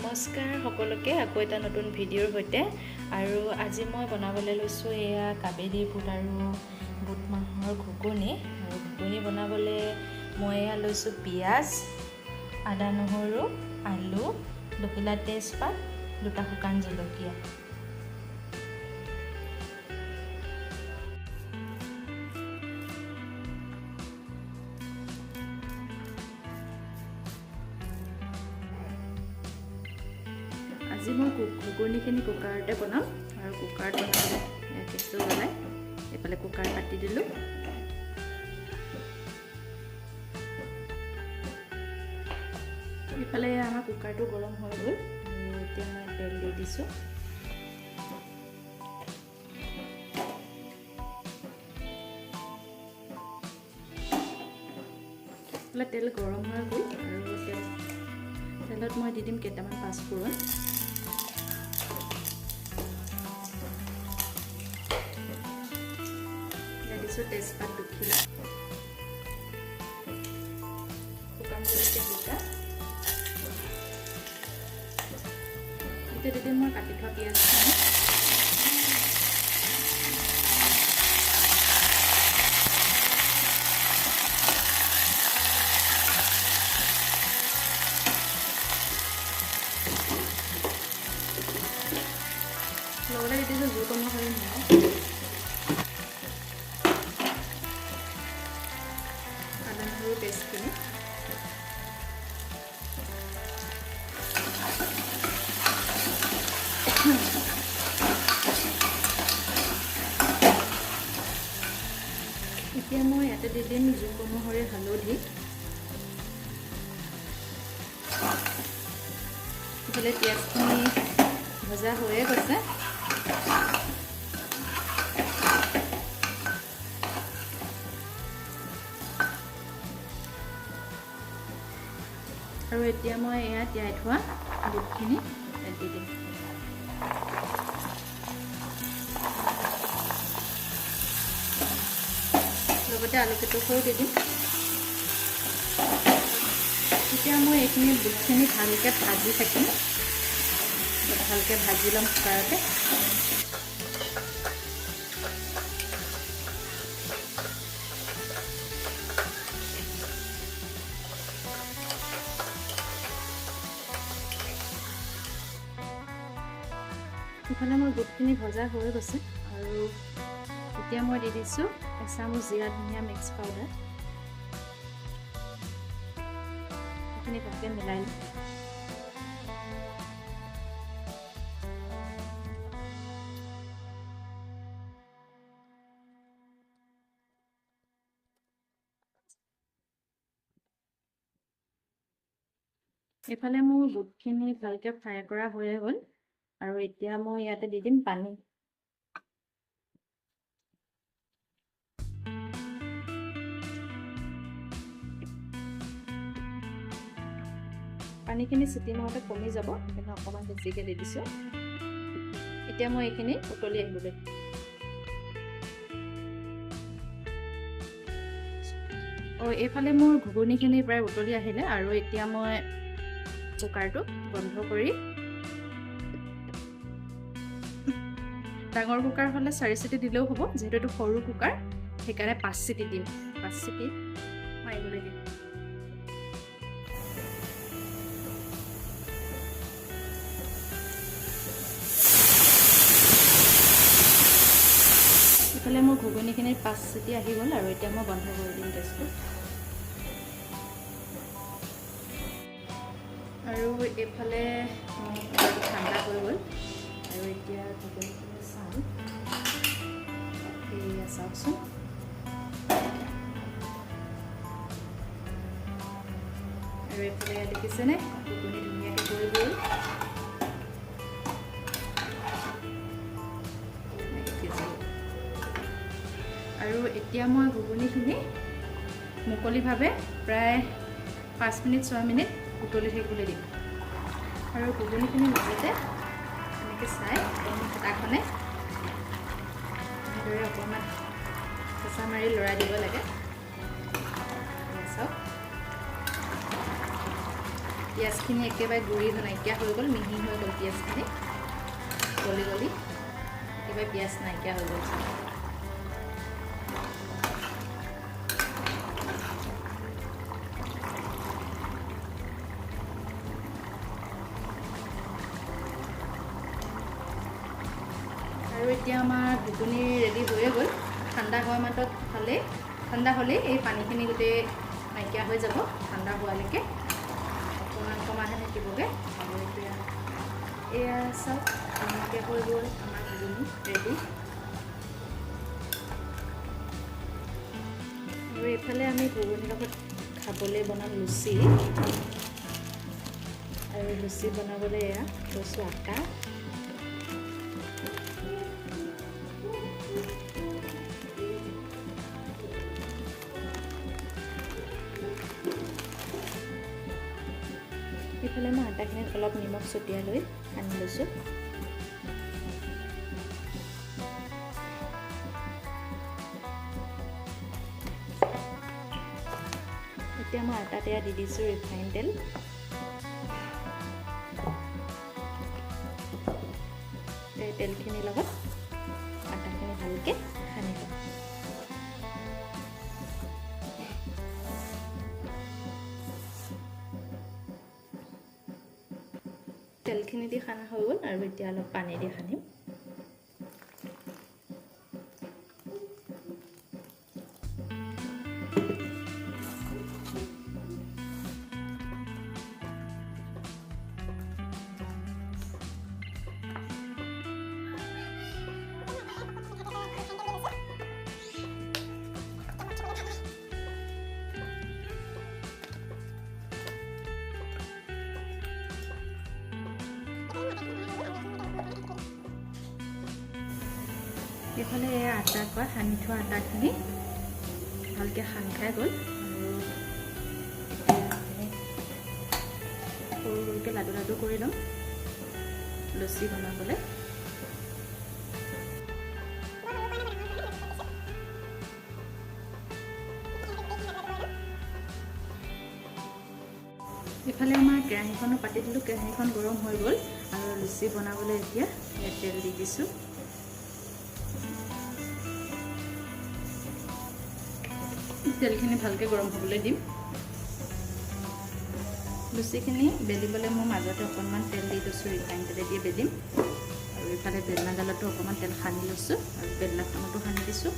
নমস্কাৰ সকলোকে আকৌ এটা নতুন ভিডিঅ'ৰ সৈতে আৰু আজি মই বনাবলৈ লৈছোঁ এয়া কাবেৰী বুট আৰু বুট মাহৰ ঘুগুনি আৰু ঘুগুনি বনাবলৈ মই এয়া লৈছোঁ পিঁয়াজ আদা নহৰু আলু দুখিলা তেজপাত দুটা শুকান জলকীয়া আজি মই ঘুগুনিখিনি কুকাৰতে বনাম আৰু কুকাৰত বনালে গেছটো জ্বলাই এইফালে কুকাৰ পাতি দিলোঁ এইফালে আমাৰ কুকাৰটো গৰম হৈ গ'ল আৰু এতিয়া মই তেল দি দিছোঁ এইফালে তেল গৰম হৈ গ'ল আৰু তেলত মই দি দিম কেইটামান পাঁচফোৰণ তেজপাত দুখিলা শুকান জলকীয়া দুটা এতিয়া দি দিম মই কাটি থোৱা পিঁয়াজখিনি লগতে দি দিছোঁ জোল কমা কৰি নিওঁ পেষ্টখিনি এতিয়া মই ইয়াতে দি দিম জোল অনুসৰি হালধি ইফালে পিঁয়াজখিনি ভজা হৈয়ে গৈছে আৰু এতিয়া মই এয়া তিয়াই থোৱা বুটখিনি দি দিম লগতে আলু কেইটুকুৰাও দি দিম এতিয়া মই এইখিনি বুটখিনি ভালকৈ ভাজি থাকিম ভালকৈ ভাজি ল'ম কুকাৰতে ইফালে মোৰ বুটখিনি ভজা হৈ গৈছে আৰু এতিয়া মই দি দিছোঁ এচামুচ জিৰা ধনিয়া মিক্স পাউডাৰ এইখিনি ভালকৈ মিলাই লওঁ এইফালে মোৰ বুটখিনি ভালকৈ ফ্ৰাই কৰা হৈয়ে গ'ল আৰু এতিয়া মই ইয়াতে দি দিম পানী পানীখিনি চিটি মাৰোঁতে কমি যাব সেইকাৰণে অকণমান বেছিকৈ দি দিছোঁ এতিয়া মই এইখিনি উতলি আহিবলৈ এইফালে মোৰ ঘুগুনিখিনি প্ৰায় উতলি আহিলে আৰু এতিয়া মই কুকাৰটো বন্ধ কৰি ডাঙৰ কুকাৰ হ'লে 4 চিটি দিলেও হ'ব যিহেতু এইটো সৰু কুকাৰ সেইকাৰণে 5 চিটি দিম 5 চিটি মাৰিবলৈ দিম ইফালে মোৰ ঘুগুনিখিনিৰ 5 চিটি আহি গ'ল আৰু এতিয়া মই বন্ধ কৰি দিম গেছটো আৰু এইফালে ঠাণ্ডা হৈ গ'ল আৰু এতিয়া ঘুগুনিখিনি চাম এয়া চাওকচোন আৰু এইফালে দেখিছেনে ঘুগুনি ধুনীয়াকৈ হৈ গ'ল আৰু এতিয়া মই ঘুগুনিখিনি মুকলিভাৱে প্ৰায় 5 মিনিট 6 মিনিট উতলি থাকিবলৈ দিম আৰু ঘুগুনিখিনি মাজতে এনেকৈ চাই হেতাখনে এনেদৰে অকণমান কেঁচা মাৰি লৰাই দিব লাগে চাওক পিঁয়াজখিনি একেবাৰে গুড়ি নাইকিয়া হৈ গ'ল, মিহি হৈ গ'ল পিঁয়াজখিনি, গলি গলি একেবাৰে পিঁয়াজ নাইকিয়া হৈ গ'ল। আৰু এতিয়া আমাৰ ঘুগুনি ৰেডি হৈয়ে গ'ল। ঠাণ্ডা হোৱাৰ মাত্ৰত ঠাণ্ডা হ'লেই এই পানীখিনি গোটেই নাইকিয়া হৈ যাব। ঠাণ্ডা হোৱালৈকে অকণমানহে থাকিবগৈ। আৰু এতিয়া এয়া চাওক ধুনীয়াকৈ হৈ গ'ল আমাৰ ঘুগুনি ৰেডি। আৰু এইফালে আমি ঘুগুনিৰ লগত খাবলৈ বনাম লুচি। আৰু লুচি বনাবলৈ এয়া লৈছোঁ আটা। এইফালে মই আটাখিনিত অলপ নিমখ ছটিয়াই লৈ সানি লৈছোঁ। এতিয়া মই আটাত এয়া দি দিছোঁ ৰিফাইন তেল। এই তেলখিনিৰ লগত আটাখিনি ভালকৈ সানি লওঁ। তেলখিনি দি সানা হৈ গ'ল আৰু এতিয়া অলপ পানী দি সানিম। এইফালে এই আটাৰ পৰা সানি থোৱা আটাখিনি ভালকৈ সানি খাই গ'ল। আৰু সৰু সৰুকৈ লাডু লাডু কৰি ল'ম লুচি বনাবলৈ। ইফালে আমাৰ কেৰাহীখনো পাতি দিলোঁ, কেৰাহীখন গৰম হৈ গ'ল। আৰু লুচি বনাবলৈ এতিয়া ইয়াত তেল দি দিছোঁ। তেলখিনি ভালকৈ গৰম হ'বলৈ দিম। লুচিখিনি বেলিবলৈ মই মাজতে অকণমান তেল দি লৈছোঁ, ৰিফাইন তেলেদি বেলিম। আৰু ইফালে বেলনাডালতো অকণমান তেল সানি লৈছোঁ আৰু বেলনাখনতো সানি দিছোঁ।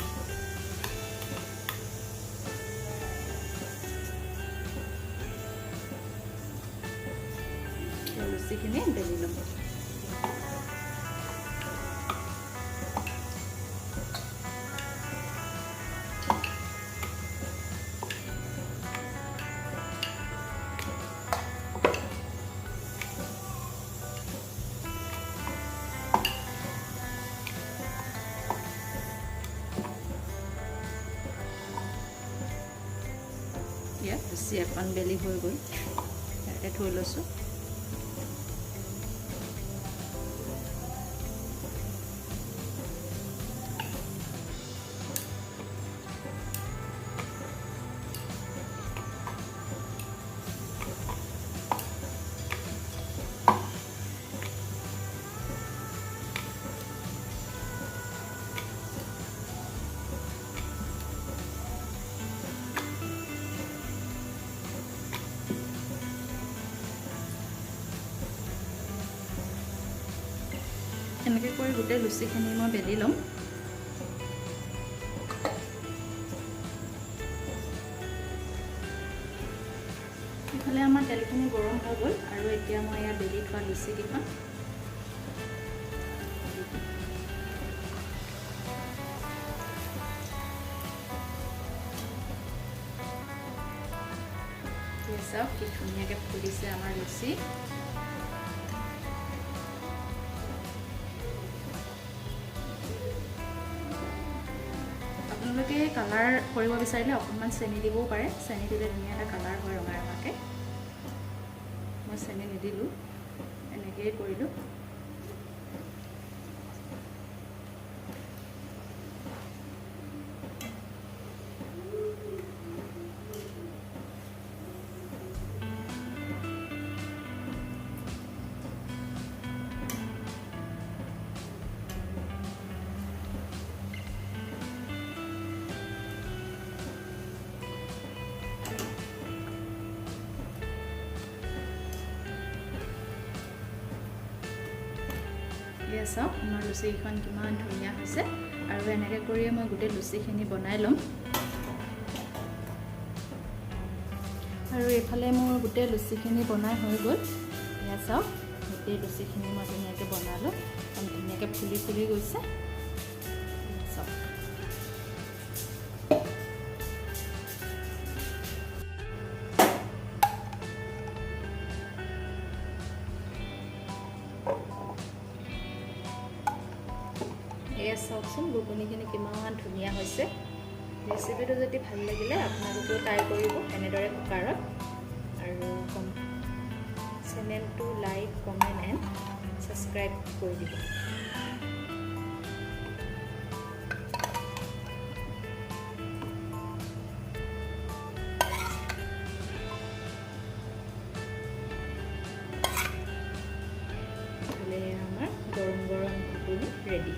লুচিখিনি বেলি ল'ম। ইয়াত লুচি এখন বেলি হৈ গ'ল, ইয়াতে থৈ লৈছোঁ। এনেকৈ কৰি গোটেই লুচিখিনি মই বেলি ল'ম। ইফালে আমাৰ তেলখিনি গৰম হৈ গ'ল আৰু এতিয়া মই ইয়াত বেলি থোৱা লুচিকেইখন চাওক কি ধুনীয়াকৈ ফুলিছে আমাৰ লুচি। আপোনালোকে কালাৰ কৰিব বিচাৰিলে অকণমান চেনি দিবও পাৰে, চেনি দিলে ধুনীয়া এটা কালাৰ হয় ৰঙা ৰঙাকৈ। মই চেনি নিদিলোঁ, এনেকৈয়ে কৰিলোঁ। এয়া চাওক আমাৰ লুচিখন কিমান ধুনীয়া হৈছে আৰু এনেকৈ কৰিয়ে মই গোটেই লুচিখিনি বনাই ল'ম আৰু এইফালে মোৰ গোটেই লুচিখিনি বনাই হৈ গ'ল এয়া চাওক গোটেই লুচিখিনি মই ধুনীয়াকৈ বনালোঁ আৰু ধুনীয়াকৈ ফুলি ফুলি গৈছে চাওক এয়া চাওকচোন ঘুগুনিখিনি কিমান ধুনীয়া হৈছে ৰেচিপিটো যদি ভাল লাগিলে আপোনালোকেও ট্ৰাই কৰিব এনেদৰে কুকাৰত আৰু চেনেলটো লাইক কমেণ্ট এণ্ড ছাবস্ক্ৰাইব কৰি দিব আমাৰ গৰম গৰম ঘুগুনি ৰেডি